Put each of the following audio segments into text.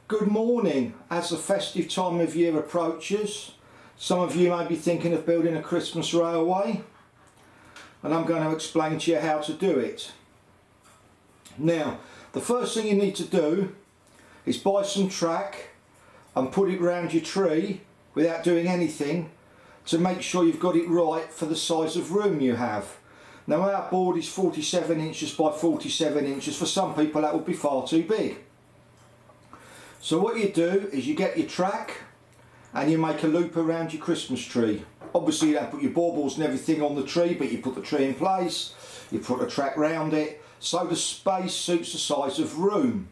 Good morning. As the festive time of year approaches, some of you may be thinking of building a Christmas railway, and I'm going to explain to you how to do it. Now, the first thing you need to do is buy some track and put it round your tree without doing anything to make sure you've got it right for the size of room you have. Now, our board is 47 inches by 47 inches. For some people that would be far too big. So what you do is you get your track and you make a loop around your Christmas tree. Obviously you don't put your baubles and everything on the tree, but you put the tree in place, you put a track round it, so the space suits the size of room.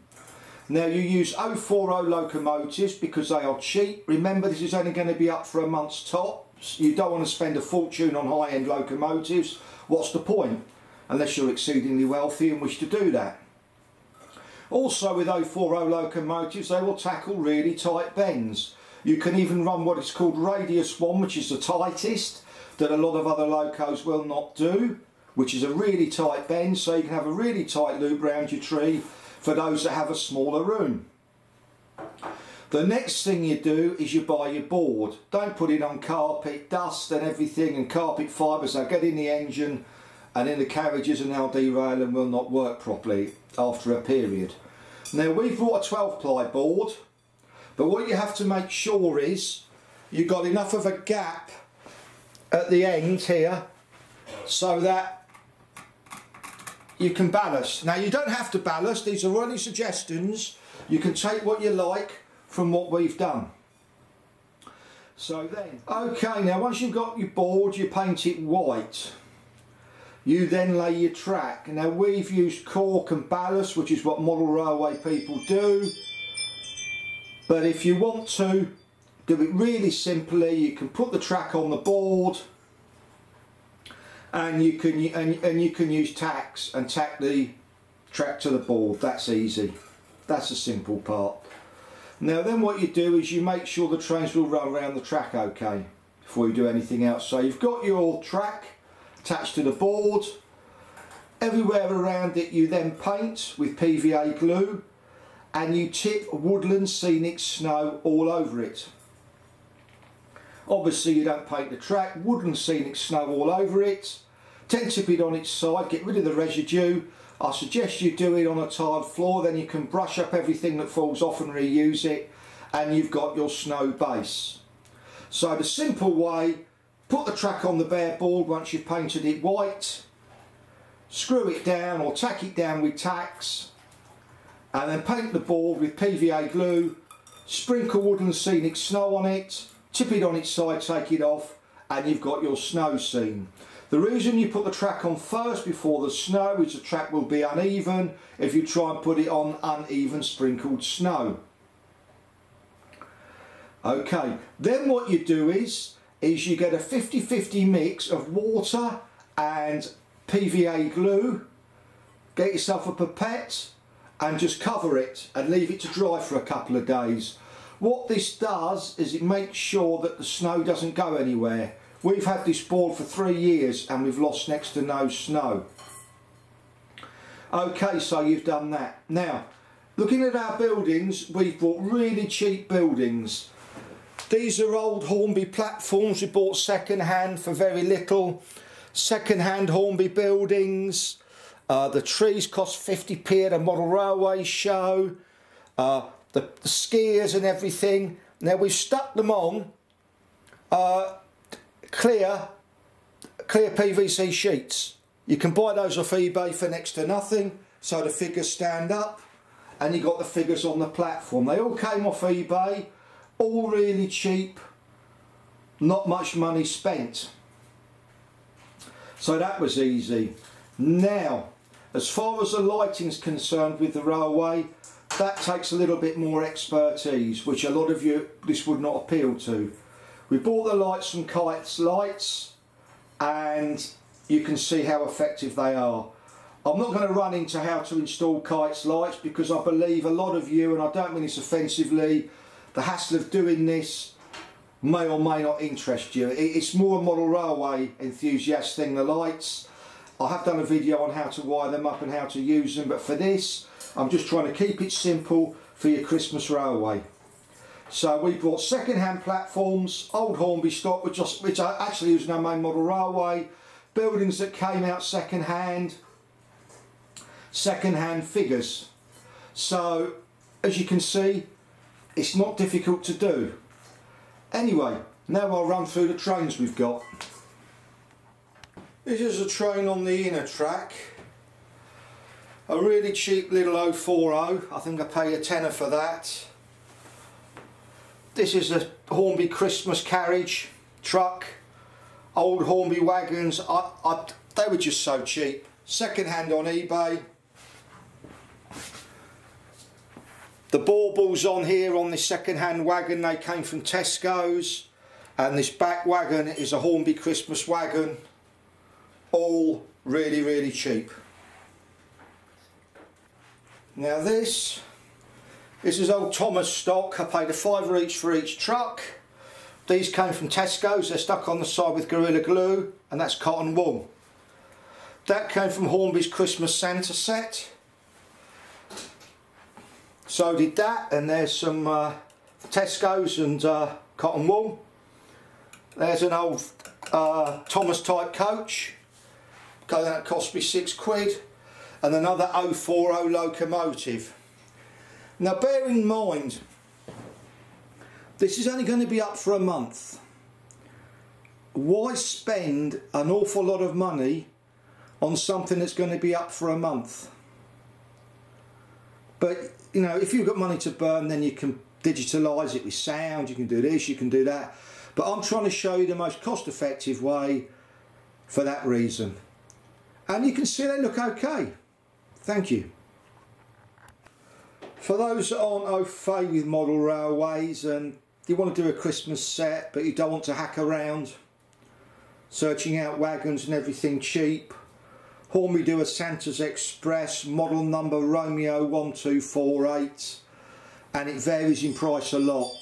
Now you use 040 locomotives because they are cheap. Remember, this is only going to be up for a month's tops. You don't want to spend a fortune on high-end locomotives. What's the point? Unless you're exceedingly wealthy and wish to do that. Also with 040 locomotives, they will tackle really tight bends. You can even run what is called radius 1, which is the tightest, that a lot of other locos will not do, which is a really tight bend, so you can have a really tight loop around your tree for those that have a smaller room. The next thing you do is you buy your board. Don't put it on carpet, dust and everything, and carpet fibres. They'll get in the engine and in the carriages and they'll derail and will not work properly after a period. Now, we've brought a 12-ply board, but what you have to make sure is you've got enough of a gap at the end here so that you can ballast. Now, you don't have to ballast. These are only suggestions. You can take what you like from what we've done. So then, okay, now once you've got your board, you paint it white. You then lay your track. Now, we've used cork and ballast, which is what model railway people do. But if you want to do it really simply, you can put the track on the board, and you can use tacks and tack the track to the board. That's easy. That's the simple part. Now then, what you do is you make sure the trains will run around the track okay before you do anything else. So you've got your track attached to the board. Everywhere around it you then paint with PVA glue, and you tip woodland scenic snow all over it. Obviously you don't paint the track, woodland scenic snow all over it. Then tip it on its side, get rid of the residue. I suggest you do it on a tiled floor, then you can brush up everything that falls off and reuse it, and you've got your snow base. So the simple way, put the track on the bare board once you've painted it white, screw it down or tack it down with tacks, and then paint the board with PVA glue, sprinkle woodland scenic snow on it, tip it on its side, take it off, and you've got your snow scene. The reason you put the track on first before the snow is the track will be uneven if you try and put it on uneven sprinkled snow. Okay, then what you do is you get a 50-50 mix of water and PVA glue. Get yourself a pipette and just cover it and leave it to dry for a couple of days. What this does is it makes sure that the snow doesn't go anywhere. We've had this board for 3 years and we've lost next to no snow. Okay, so you've done that. Now, looking at our buildings, we've bought really cheap buildings. These are old Hornby platforms we bought second hand for very little. Second hand Hornby buildings. The trees cost 50p at a model railway show. The skiers and everything. Now, we've stuck them on clear PVC sheets. You can buy those off eBay for next to nothing, so the figures stand up, and you got the figures on the platform. They all came off eBay, all really cheap, not much money spent. So that was easy. Now, as far as the lighting's concerned with the railway, that takes a little bit more expertise, which a lot of you this would not appeal to. We bought the lights from Kites Lights, and you can see how effective they are. I'm not going to run into how to install Kites Lights because I believe a lot of you, and I don't mean this offensively, the hassle of doing this may or may not interest you. It's more a model railway enthusiast thing, the lights. I have done a video on how to wire them up and how to use them, but for this I'm just trying to keep it simple, for your Christmas railway. So we bought second-hand platforms, old Hornby stock, which I actually use no main model railway, buildings that came out second-hand figures. So as you can see, it's not difficult to do. Anyway, now I'll run through the trains we've got. This is a train on the inner track. A really cheap little 040, I think I pay a tenner for that. This is a Hornby Christmas carriage truck. Old Hornby wagons, they were just so cheap. Second hand on eBay. The baubles on here on this second hand wagon, they came from Tesco's. And this back wagon is a Hornby Christmas wagon. All really, really cheap. Now this is old Thomas stock. I paid a £5 each for each truck. These came from Tesco's. They're stuck on the side with Gorilla Glue, and that's cotton wool. That came from Hornby's Christmas Santa set. So did that, and there's some Tesco's and cotton wool. There's an old Thomas type coach. That cost me £6. And another 040 locomotive. Now bear in mind, this is only going to be up for a month. Why spend an awful lot of money on something that's going to be up for a month? But you know, if you've got money to burn, then you can digitalise it with sound, you can do this, you can do that. But I'm trying to show you the most cost-effective way for that reason. And you can see they look okay. Thank you. For those that aren't au fait with model railways and you want to do a Christmas set but you don't want to hack around searching out wagons and everything cheap, Hornby do a Santa's Express model number Romeo 1248, and it varies in price a lot.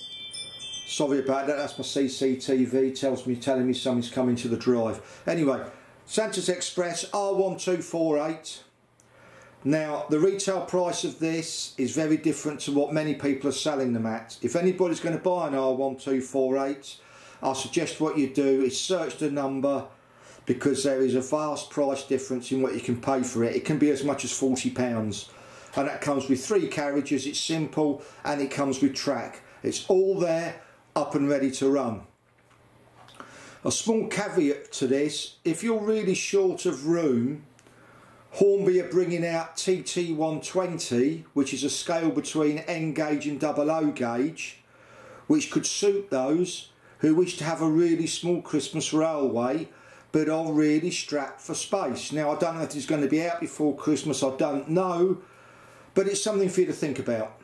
Sorry about that, that's my CCTV telling me something's coming to the drive. Anyway, Santa's Express R1248. Now the retail price of this is very different to what many people are selling them at. If anybody's going to buy an R1248, I suggest what you do is search the number, because there is a vast price difference in what you can pay for it. It can be as much as £40, and that comes with 3 carriages. It's simple, and it comes with track. It's all there, up and ready to run. A small caveat to this: if you're really short of room, Hornby are bringing out TT120, which is a scale between N gauge and 00 gauge, which could suit those who wish to have a really small Christmas railway but are really strapped for space. Now I don't know if it's going to be out before Christmas, I don't know, but it's something for you to think about.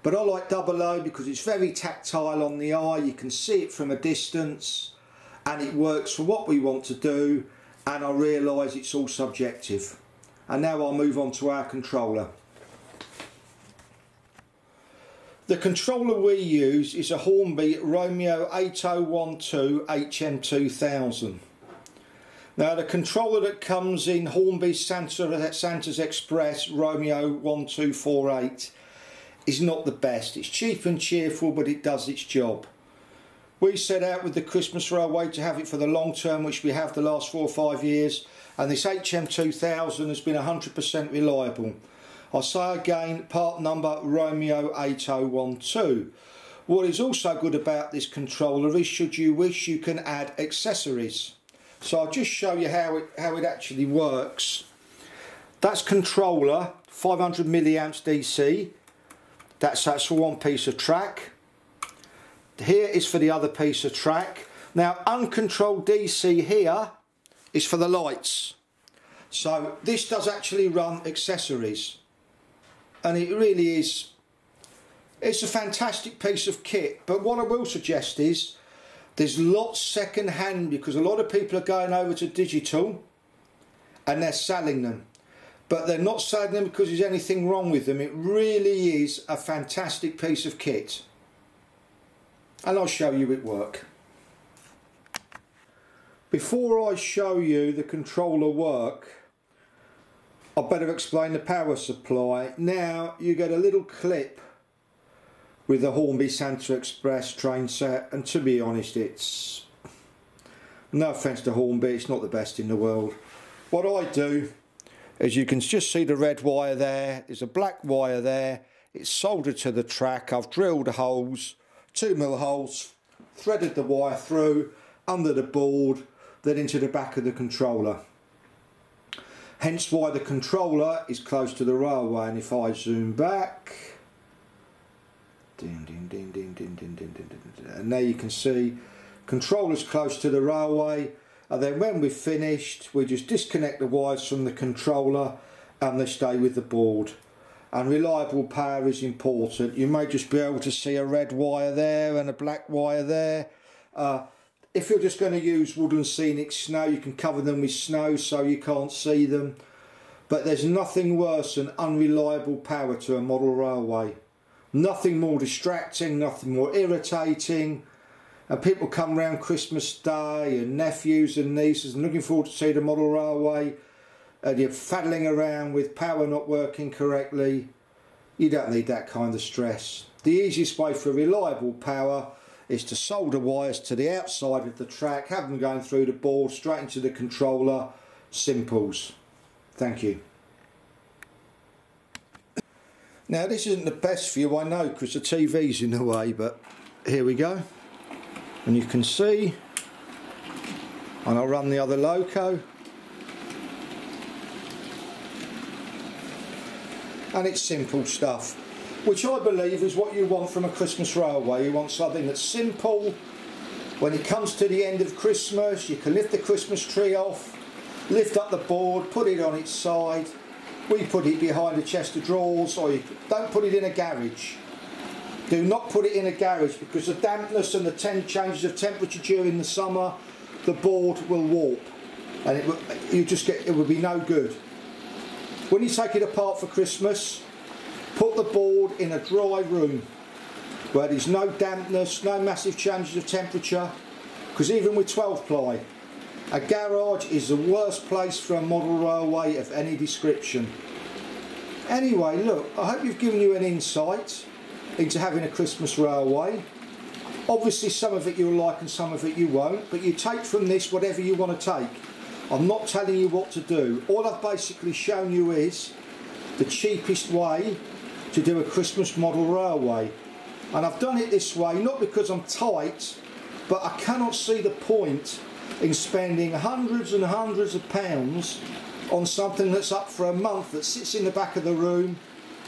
But I like 00 because it's very tactile on the eye, you can see it from a distance, and it works for what we want to do, and I realise it's all subjective. And now I'll move on to our controller. The controller we use is a Hornby Romeo 8012 HM2000. Now the controller that comes in Hornby Santa's Express Romeo 1248 is not the best. It's cheap and cheerful, but it does its job. We set out with the Christmas railway to have it for the long term, which we have the last 4 or 5 years, and this HM2000 has been 100% reliable. I'll say again, part number Romeo 8012. What is also good about this controller is, should you wish, you can add accessories. So I'll just show you how it actually works. That's controller, 500 milliamps DC. That's for one piece of track. Here is for the other piece of track. Now uncontrolled DC here is for the lights. So this does actually run accessories, and it really is, it's a fantastic piece of kit. But what I will suggest is there's lots second hand, because a lot of people are going over to digital and they're selling them, but they're not selling them because there's anything wrong with them. It really is a fantastic piece of kit, and I'll show you it work. Before I show you the controller work, I better explain the power supply. Now you get a little clip with the Hornby Santa Express train set, and to be honest, it's, no offence to Hornby, it's not the best in the world. What I do, as you can just see the red wire there, there's a black wire there, it's soldered to the track. I've drilled the holes, 2mm holes, threaded the wire through, under the board, then into the back of the controller. Hence why the controller is close to the railway, and if I zoom back, and there you can see controller's close to the railway, and then when we've finished we just disconnect the wires from the controller and they stay with the board. And reliable power is important. You may just be able to see a red wire there and a black wire there. If you're just going to use Woodland Scenic Snow, you can cover them with snow so you can't see them. But there's nothing worse than unreliable power to a model railway. Nothing more distracting, nothing more irritating. And people come round Christmas Day, and nephews and nieces, and looking forward to see the model railway, and you're faddling around with power not working correctly. You don't need that kind of stress. The easiest way for reliable power is to solder wires to the outside of the track, have them going through the board, straight into the controller. Simples. Thank you. Now this isn't the best for you, I know, because the TV's in the way, but here we go. And you can see, and I'll run the other loco. And it's simple stuff, which I believe is what you want from a Christmas railway. You want something that's simple. When it comes to the end of Christmas, you can lift the Christmas tree off, lift up the board, put it on its side. We put it behind a chest of drawers, or you don't put it in a garage. Do not put it in a garage, because the dampness and the changes of temperature during the summer, the board will warp, and it would be no good. When you take it apart for Christmas, put the board in a dry room where there's no dampness, no massive changes of temperature, because even with 12 ply, a garage is the worst place for a model railway of any description. Anyway, look, I hope you've given you an insight into having a Christmas railway. Obviously some of it you'll like and some of it you won't, but you take from this whatever you want to take. I'm not telling you what to do. All I've basically shown you is the cheapest way to do a Christmas model railway. And I've done it this way, not because I'm tight, but I cannot see the point in spending hundreds and hundreds of pounds on something that's up for a month, that sits in the back of the room,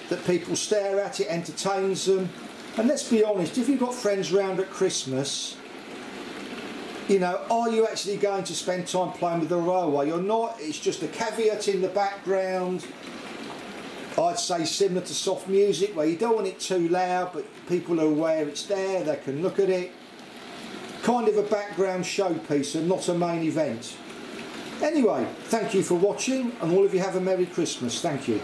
that people stare at, it entertains them. And let's be honest, if you've got friends round at Christmas, you know, are you actually going to spend time playing with the railway? You're not. It's just a caveat in the background. I'd say similar to soft music, where you don't want it too loud, but people are aware it's there, they can look at it. Kind of a background showpiece and not a main event. Anyway, thank you for watching, and all of you have a Merry Christmas. Thank you.